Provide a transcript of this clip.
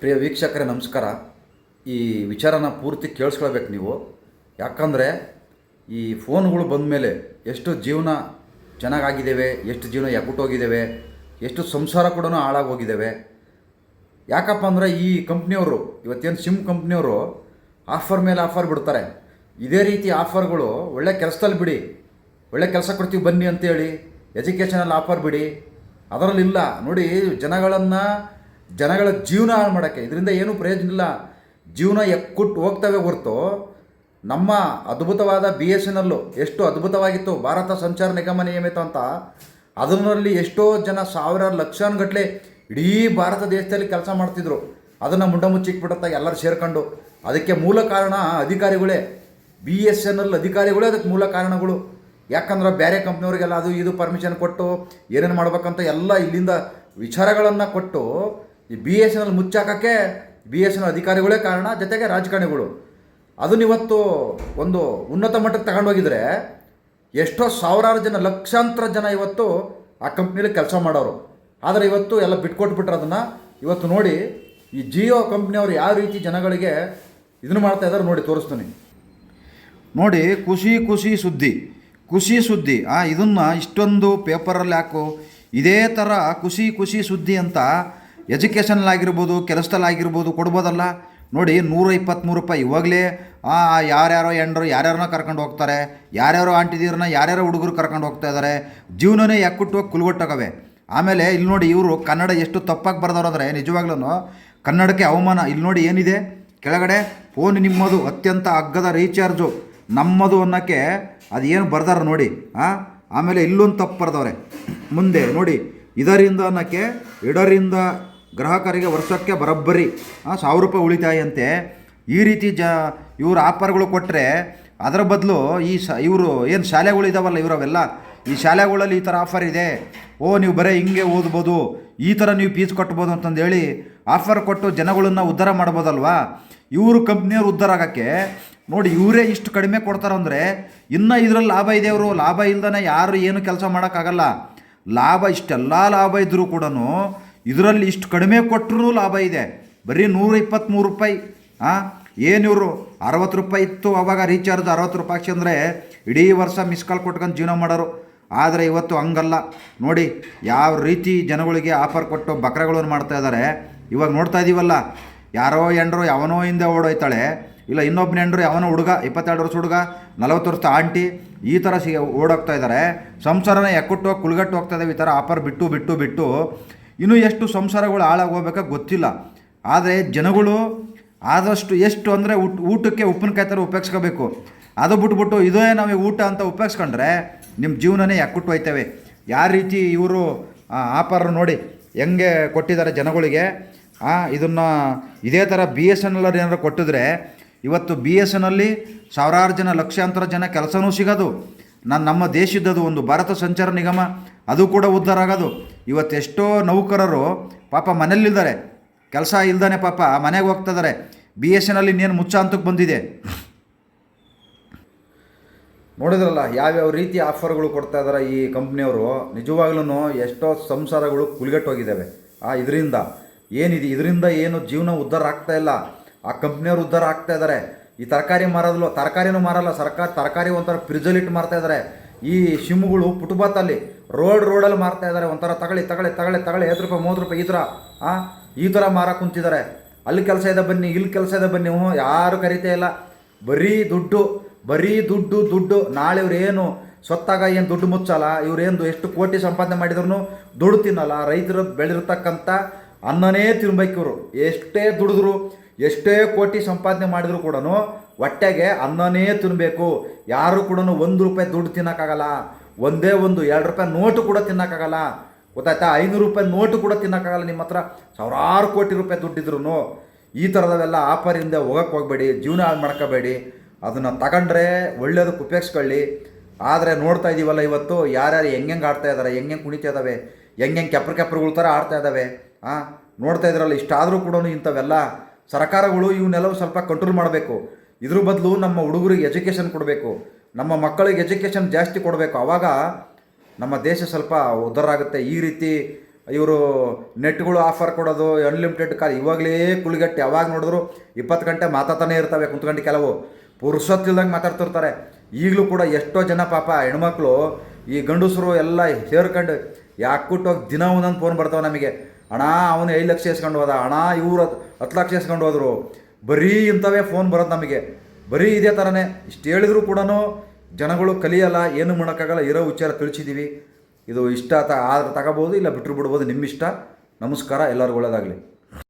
ಪ್ರಿಯ ವೀಕ್ಷಕರೇ ನಮಸ್ಕಾರ. ಈ ವಿಚಾರನ ಪೂರ್ತಿ ಕೇಳಿಸ್ಕೊಳ್ಬೇಕು ನೀವು. ಯಾಕಂದರೆ ಈ ಫೋನ್ಗಳು ಬಂದ ಮೇಲೆ ಎಷ್ಟು ಜೀವನ ಚೆನ್ನಾಗಾಗಿದ್ದೇವೆ, ಎಷ್ಟು ಜೀವನ ಎಕ್ಕುಟ್ಟೋಗಿದ್ದೇವೆ, ಎಷ್ಟು ಸಂಸಾರ ಕೂಡ ಹಾಳಾಗೋಗಿದ್ದೇವೆ. ಯಾಕಪ್ಪ ಅಂದರೆ ಈ ಕಂಪ್ನಿಯವರು ಇವತ್ತೇನು ಸಿಮ್ ಕಂಪ್ನಿಯವರು ಆಫರ್ ಮೇಲೆ ಆಫರ್ ಬಿಡ್ತಾರೆ. ಇದೇ ರೀತಿ ಆಫರ್ಗಳು ಒಳ್ಳೆ ಕೆಲಸದಲ್ಲಿ ಬಿಡಿ, ಒಳ್ಳೆ ಕೆಲಸ ಕೊಡ್ತೀವಿ ಬನ್ನಿ ಅಂತೇಳಿ ಎಜುಕೇಷನಲ್ಲಿ ಆಫರ್ ಬಿಡಿ. ಅದರಲ್ಲಿಲ್ಲ ನೋಡಿ, ಜನಗಳ ಜೀವನ ಹಾಳು ಮಾಡೋಕ್ಕೆ ಇದರಿಂದ ಏನೂ ಪ್ರಯೋಜನ ಇಲ್ಲ. ಜೀವನ ಎಕ್ಕುಟ್ಟು ಹೋಗ್ತವೆ ಹೊರತು ನಮ್ಮ ಅದ್ಭುತವಾದ BSNL ಎಷ್ಟು ಅದ್ಭುತವಾಗಿತ್ತು, ಭಾರತ ಸಂಚಾರ ನಿಗಮ ನಿಯಮಿತ ಅಂತ. ಅದರಲ್ಲಿ ಎಷ್ಟೋ ಜನ ಸಾವಿರಾರು ಲಕ್ಷಾನುಗಟ್ಟಲೆ ಇಡೀ ಭಾರತ ದೇಶದಲ್ಲಿ ಕೆಲಸ ಮಾಡ್ತಿದ್ರು. ಅದನ್ನು ಮುಂಡ ಮುಚ್ಚಿಕ್ಬಿಡುತ್ತಾ ಎಲ್ಲರೂ ಸೇರ್ಕೊಂಡು. ಅದಕ್ಕೆ ಮೂಲ ಕಾರಣ ಅಧಿಕಾರಿಗಳೇ, BSNL ಅಧಿಕಾರಿಗಳೇ ಅದಕ್ಕೆ ಮೂಲ ಕಾರಣಗಳು. ಯಾಕಂದ್ರೆ ಬೇರೆ ಕಂಪ್ನಿಯವ್ರಿಗೆಲ್ಲ ಅದು ಇದು ಪರ್ಮಿಷನ್ ಕೊಟ್ಟು ಏನೇನು ಮಾಡ್ಬೇಕಂತ ಎಲ್ಲ ಇಲ್ಲಿಂದ ವಿಚಾರಗಳನ್ನು ಕೊಟ್ಟು ಈ BSNL ಮುಚ್ಚಾಕಕ್ಕೆ BSNL ಅಧಿಕಾರಿಗಳೇ ಕಾರಣ, ಜೊತೆಗೆ ರಾಜಕಾರಣಿಗಳು. ಅದನ್ನಿವತ್ತು ಒಂದು ಉನ್ನತ ಮಟ್ಟಕ್ಕೆ ತಗೊಂಡೋಗಿದ್ರೆ ಎಷ್ಟೋ ಸಾವಿರಾರು ಜನ, ಲಕ್ಷಾಂತರ ಜನ ಇವತ್ತು ಆ ಕಂಪ್ನಿಯಲ್ಲಿ ಕೆಲಸ ಮಾಡೋರು. ಆದರೆ ಇವತ್ತು ಎಲ್ಲ ಬಿಟ್ಕೊಟ್ಬಿಟ್ರೆ ಅದನ್ನು. ಇವತ್ತು ನೋಡಿ ಈ ಜಿಯೋ ಕಂಪ್ನಿಯವರು ಯಾವ ರೀತಿ ಜನಗಳಿಗೆ ಇದನ್ನು ಮಾಡ್ತಾ ಇದ್ದಾರೆ ನೋಡಿ, ತೋರಿಸ್ತೀನಿ ನೋಡಿ. ಖುಷಿ ಸುದ್ದಿ ಇದನ್ನು ಇಷ್ಟೊಂದು ಪೇಪರಲ್ಲಿ ಹಾಕು. ಇದೇ ಥರ ಖುಷಿ ಸುದ್ದಿ ಅಂತ ಎಜುಕೇಷನಲ್ಲಾಗಿರ್ಬೋದು, ಕೆಲಸದಲ್ಲಾಗಿರ್ಬೋದು ಕೊಡ್ಬೋದಲ್ಲ. ನೋಡಿ, 123 ರೂಪಾಯಿ. ಇವಾಗಲೇ ಯಾರ್ಯಾರೋ ಎಂಡರು ಯಾರ್ಯಾರನ್ನ ಕರ್ಕೊಂಡು ಹೋಗ್ತಾರೆ, ಯಾರ್ಯಾರೋ ಆಂಟಿದೀರನ್ನ ಯಾರ್ಯಾರೋ ಹುಡುಗರು ಕರ್ಕೊಂಡು ಹೋಗ್ತಾ ಇದ್ದಾರೆ. ಜೀವನನೇ ಎಕ್ಕುಟ್ಟು ಕುಲ್ಗೊಟ್ಟೋಗವೆ. ಆಮೇಲೆ ಇಲ್ಲಿ ನೋಡಿ, ಇವರು ಕನ್ನಡ ಎಷ್ಟು ತಪ್ಪಾಗಿ ಬರ್ದವ್ರು ಅಂದರೆ ನಿಜವಾಗ್ಲೂ ಕನ್ನಡಕ್ಕೆ ಅವಮಾನ. ಇಲ್ಲಿ ನೋಡಿ ಏನಿದೆ ಕೆಳಗಡೆ, ಫೋನ್ ನಿಮ್ಮದು ಅತ್ಯಂತ ಅಗ್ಗದ ರೀಚಾರ್ಜು ನಮ್ಮದು ಅನ್ನೋಕ್ಕೆ ಅದು ಏನು ಬರ್ದಾರ ನೋಡಿ. ಆಮೇಲೆ ಇಲ್ಲೊಂದು ತಪ್ಪು ಬರ್ದವ್ರೆ ಮುಂದೆ ನೋಡಿ, ಇದರಿಂದ ಅನ್ನೋಕ್ಕೆ ಇದರಿಂದ ಗ್ರಾಹಕರಿಗೆ ವರ್ಷಕ್ಕೆ ಬರೋಬ್ಬರಿ 1000 ರೂಪಾಯಿ ಉಳಿತಾಯ ಅಂತೆ. ಈ ರೀತಿ ಇವರು ಆಫರ್ಗಳು ಕೊಟ್ಟರೆ ಅದರ ಬದಲು ಇವರು ಏನು ಶಾಲೆಗಳು ಇದ್ದಾವಲ್ಲ ಇವರವೆಲ್ಲ, ಈ ಶಾಲೆಗಳಲ್ಲಿ ಈ ಥರ ಆಫರ್ ಇದೆ, ನೀವು ಬರೀ ಹಿಂಗೆ ಓದ್ಬೋದು, ಈ ಥರ ನೀವು ಫೀಸ್ ಕಟ್ಬೋದು ಅಂತಂದೇಳಿ ಆಫರ್ ಕೊಟ್ಟು ಜನಗಳನ್ನು ಉದ್ಧಾರ ಮಾಡ್ಬೋದಲ್ವಾ. ಇವರು ಕಂಪ್ನಿಯವ್ರು ಉದ್ಧಾರ ಆಗೋಕ್ಕೆ ನೋಡಿ ಇವರೇ ಇಷ್ಟು ಕಡಿಮೆ ಕೊಡ್ತಾರಂದರೆ ಇನ್ನೂ ಇದರಲ್ಲಿ ಲಾಭ ಇದೆ. ಅವರು ಲಾಭ ಇಲ್ದೇ ಯಾರು ಏನು ಕೆಲಸ ಮಾಡೋಕ್ಕಾಗಲ್ಲ. ಇಷ್ಟೆಲ್ಲ ಲಾಭ ಇದ್ದರೂ ಕೂಡ ಇದರಲ್ಲಿ ಇಷ್ಟು ಕಡಿಮೆ ಕೊಟ್ಟರೂ ಲಾಭ ಇದೆ. ಬರೀ 123 ರೂಪಾಯಿ. ಏನು ಇವರು 60 ರೂಪಾಯಿ ಇತ್ತು ಆವಾಗ ರೀಚಾರ್ಜ್, 60 ರೂಪಾಯಿ ಅಂದರೆ ಇಡೀ ವರ್ಷ ಮಿಸ್ ಕಾಲ್ ಕೊಟ್ಕೊಂಡು ಜೀವನ ಮಾಡೋರು. ಆದರೆ ಇವತ್ತು ಹಂಗಲ್ಲ ನೋಡಿ, ಯಾವ ರೀತಿ ಜನಗಳಿಗೆ ಆಫರ್ ಕೊಟ್ಟು ಬಕ್ರಗಳನ್ನು ಮಾಡ್ತಾ ಇದ್ದಾರೆ. ಇವಾಗ ನೋಡ್ತಾ ಇದ್ದೀವಲ್ಲ, ಯಾರೋ ಎಂಡರು ಯಾವನೋ ಹಿಂದೆ ಓಡೋಯ್ತಾಳೆ, ಇಲ್ಲ ಇನ್ನೊಬ್ಬನ ಎಂಡರು ಯಾವನೋ ಹುಡುಗ 22 ವರ್ಷ ಹುಡುಗ, 40 ವರ್ಷದ ಆಂಟಿ, ಈ ಥರ ಓಡೋಗ್ತಾ ಇದ್ದಾರೆ. ಸಂಸಾರನ ಎಕ್ಕುಟ್ಟು ಕುಲ್ಗಟ್ಟು ಹೋಗ್ತಾ ಇದ್ದಾವೆ ಈ ಥರ ಆಫರ್ ಬಿಟ್ಟು. ಇನ್ನೂ ಎಷ್ಟು ಸಂಸಾರಗಳು ಹಾಳಾಗೋಗ್ಬೇಕಾ ಗೊತ್ತಿಲ್ಲ. ಆದರೆ ಜನಗಳು ಆದಷ್ಟು ಎಷ್ಟು ಅಂದರೆ ಊಟಕ್ಕೆ ಉಪ್ಪಿನಕಾಯಿ ಥರ ಉಪಯೋಗಿಸ್ಕೋಬೇಕು. ಅದು ಬಿಟ್ಬಿಟ್ಟು ಇದೇ ನಮಗೆ ಊಟ ಅಂತ ಉಪಯೋಗಿಸ್ಕೊಂಡ್ರೆ ನಿಮ್ಮ ಜೀವನನೇ ಎಕ್ಕುಟ್ಟು ಹೋಯ್ತವೆ. ಯಾವ ರೀತಿ ಇವರು ಆಫರ್ ನೋಡಿ ಹೆಂಗೆ ಕೊಟ್ಟಿದ್ದಾರೆ ಜನಗಳಿಗೆ. ಇದನ್ನು ಇದೇ ಥರ BSNL ಏನಾರು ಕೊಟ್ಟಿದ್ರೆ ಇವತ್ತು BSNL ಸಾವಿರಾರು ಜನ, ಲಕ್ಷಾಂತರ ಜನ ಕೆಲಸನೂ ಸಿಗೋದು. ನಮ್ಮ ದೇಶದ್ದು ಒಂದು ಭಾರತ ಸಂಚಾರ ನಿಗಮ ಅದು ಕೂಡ ಉದ್ಧಾರ ಆಗೋದು. ಇವತ್ತೆಷ್ಟೋ ನೌಕರರು ಪಾಪ ಮನೇಲಿದ್ದಾರೆ, ಕೆಲಸ ಇಲ್ದಾನೆ ಪಾಪ ಮನೆಗೆ ಹೋಗ್ತಿದ್ದಾರೆ. BSNL ಇನ್ನೇನು ಮುಚ್ಚ ಹಂತಕ್ಕೆ ಬಂದಿದೆ. ನೋಡಿದ್ರಲ್ಲ ಯಾವ್ಯಾವ ರೀತಿ ಆಫರ್ಗಳು ಕೊಡ್ತಾ ಇದ್ದಾರೆ ಈ ಕಂಪ್ನಿಯವರು. ನಿಜವಾಗ್ಲೂ ಎಷ್ಟೋ ಸಂಸಾರಗಳು ಕುಲ್ಗೆಟ್ಟೋಗಿದ್ದಾವೆ ಇದರಿಂದ. ಏನಿದೆ ಇದರಿಂದ ಏನು ಜೀವನ ಉದ್ಧಾರ ಆಗ್ತಾಯಿಲ್ಲ. ಆ ಕಂಪ್ನಿಯವರು ಉದ್ಧಾರ ಆಗ್ತಾ ಇದ್ದಾರೆ. ಈ ತರಕಾರಿನೂ ಮಾರಲ್ಲ ಸರ್ಕಾರ. ತರಕಾರಿ ಒಂಥರ ಫ್ರಿಜ್ಜಲ್ಲಿಟ್ಟು ಮಾರ್ತಾ ಇದ್ದಾರೆ. ಈ ಸಿಮ್ಗಳು ಫುಟ್ಪಾತಲ್ಲಿ ರೋಡಲ್ಲಿ ಮಾರ್ತಾ ಇದ್ದಾರೆ. ಒಂಥರ ತಗೊಳ್ಳಿ 5 ರೂಪಾಯಿ 30 ರೂಪಾಯಿ ಈ ಥರ ಮಾರಕ್ಕೆ ಕುಂತಿದ್ದಾರೆ. ಅಲ್ಲಿ ಕೆಲಸ ಇದೆ ಬನ್ನಿ, ಇಲ್ಲಿ ಕೆಲಸ ಇದೆ ಬನ್ನಿ, ಯಾರು ಕರಿತೇ ಇಲ್ಲ. ಬರೀ ದುಡ್ಡು. ನಾಳೆ ಇವ್ರೇನು ಸ್ವತ್ತಾಗ ಏನು ದುಡ್ಡು ಮುಚ್ಚಲ್ಲ. ಇವ್ರೇನು ಎಷ್ಟು ಕೋಟಿ ಸಂಪಾದನೆ ಮಾಡಿದ್ರು ದುಡ್ಡು ತಿನ್ನಲ್ಲ. ರೈತರು ಬೆಳೆದಿರ್ತಕ್ಕಂಥ ಅನ್ನನೇ ತಿನ್ಬೇಕು ಇವರು. ಎಷ್ಟೇ ದುಡಿದ್ರು, ಎಷ್ಟೇ ಕೋಟಿ ಸಂಪಾದನೆ ಮಾಡಿದ್ರು ಕೂಡ ಹೊಟ್ಟೆಗೆ ಅನ್ನನೇ ತಿನ್ನಬೇಕು. ಯಾರು ಕೂಡ 1 ರೂಪಾಯಿ ದುಡ್ಡು ತಿನ್ನೋಕ್ಕಾಗಲ್ಲ. ಒಂದೇ 2 ರೂಪಾಯಿ ನೋಟು ಕೂಡ ತಿನ್ನೋಕ್ಕಾಗಲ್ಲ. ಗೊತ್ತಾಯ್ತಾ? 500 ರೂಪಾಯಿ ನೋಟು ಕೂಡ ತಿನ್ನೋಕ್ಕಾಗಲ್ಲ. ನಿಮ್ಮ ಹತ್ರ ಸಾವಿರಾರು ಕೋಟಿ ರೂಪಾಯಿ ದುಡ್ಡಿದ್ರು ಈ ಥರದವೆಲ್ಲ ಆಫರಿಂದ ಹೋಗಬೇಡಿ. ಜೀವನ ಹಾಳು ಮಾಡ್ಕೋಬೇಡಿ. ಅದನ್ನು ತಗೊಂಡ್ರೆ ಒಳ್ಳೆಯದಕ್ಕೆ ಉಪಯೋಗಿಸ್ಕೊಳ್ಳಿ. ಆದರೆ ನೋಡ್ತಾ ಇದ್ದೀವಲ್ಲ ಇವತ್ತು ಯಾರ್ಯಾರು ಹೆಂಗೆ ಆಡ್ತಾ ಇದ್ದಾರೆ, ಹೆಂಗೆ ಕುಣಿತಾ ಇದ್ದಾವೆ, ಹೆಂಗೆ ಕೆಪ್ರಗಳು ಥರ ಆಡ್ತಾ ಇದ್ದಾವೆ. ನೋಡ್ತಾ ಇದ್ರಲ್ಲ. ಇಷ್ಟಾದರೂ ಕೂಡ ಇಂಥವೆಲ್ಲ ಸರ್ಕಾರಗಳು ಇವನ್ನೆಲ್ಲವೂ ಸ್ವಲ್ಪ ಕಂಟ್ರೋಲ್ ಮಾಡಬೇಕು. ಇದ್ರ ಬದಲು ನಮ್ಮ ಹುಡುಗರಿಗೆ ಎಜುಕೇಷನ್ ಕೊಡಬೇಕು, ನಮ್ಮ ಮಕ್ಕಳಿಗೆ ಎಜುಕೇಷನ್ ಜಾಸ್ತಿ ಕೊಡಬೇಕು. ಆವಾಗ ನಮ್ಮ ದೇಶ ಸ್ವಲ್ಪ ಉದ್ಧಾರ ಆಗುತ್ತೆ. ಈ ರೀತಿ ಇವರು ನೆಟ್ಗಳು ಆಫರ್ ಕೊಡೋದು, ಅನ್ಲಿಮಿಟೆಡ್ ಕಾಲ್, ಇವಾಗಲೇ ಕುಳಿಗಟ್ಟು ಯಾವಾಗ ನೋಡಿದ್ರು 20 ಗಂಟೆ ಮಾತಾಡ್ತಾನೆ ಇರ್ತವೆ ಕುಂತ್ಕೊಂಡು. ಕೆಲವು ಪುರುಸೊತ್ತಿಲ್ದಂಗೆ ಮಾತಾಡ್ತಿರ್ತಾರೆ. ಈಗಲೂ ಕೂಡ ಎಷ್ಟೋ ಜನ ಪಾಪ ಹೆಣ್ಮಕ್ಳು ಈ ಗಂಡಸರು ಎಲ್ಲ ಸೇರ್ಕೊಂಡು ಯಾಕುಟ್ಟೋಗಿ ದಿನ ಒಂದೊಂದು ಫೋನ್ ಬರ್ತಾವೆ ನಮಗೆ. ಅಣ್ಣ ಅವನು 5 ಲಕ್ಷ ಇಸ್ಕೊಂಡು ಹೋದ, ಅಣ್ಣ ಇವರು 10 ಲಕ್ಷ ಇಸ್ಕೊಂಡು ಹೋದರು. ಬರೀ ಇಂಥವೇ ಫೋನ್ ಬರೋದು ನಮಗೆ. ಬರೀ ಇದೇ ಥರನೇ. ಇಷ್ಟು ಹೇಳಿದ್ರು ಕೂಡ ಜನಗಳು ಕಲಿಯಲ್ಲ, ಏನು ಮಾಡೋಕ್ಕಾಗಲ್ಲ. ಇರೋ ವಿಚಾರ ತಿಳಿಸಿದ್ದೀವಿ. ಇದು ಇಷ್ಟ ಆದ್ರೆ ತಗೋಬೋದು, ಇಲ್ಲ ಬಿಟ್ಟರು ಬಿಡ್ಬೋದು, ನಿಮ್ಮ ಇಷ್ಟ. ನಮಸ್ಕಾರ, ಎಲ್ಲರಿಗೂ ಒಳ್ಳೆಯದಾಗಲಿ.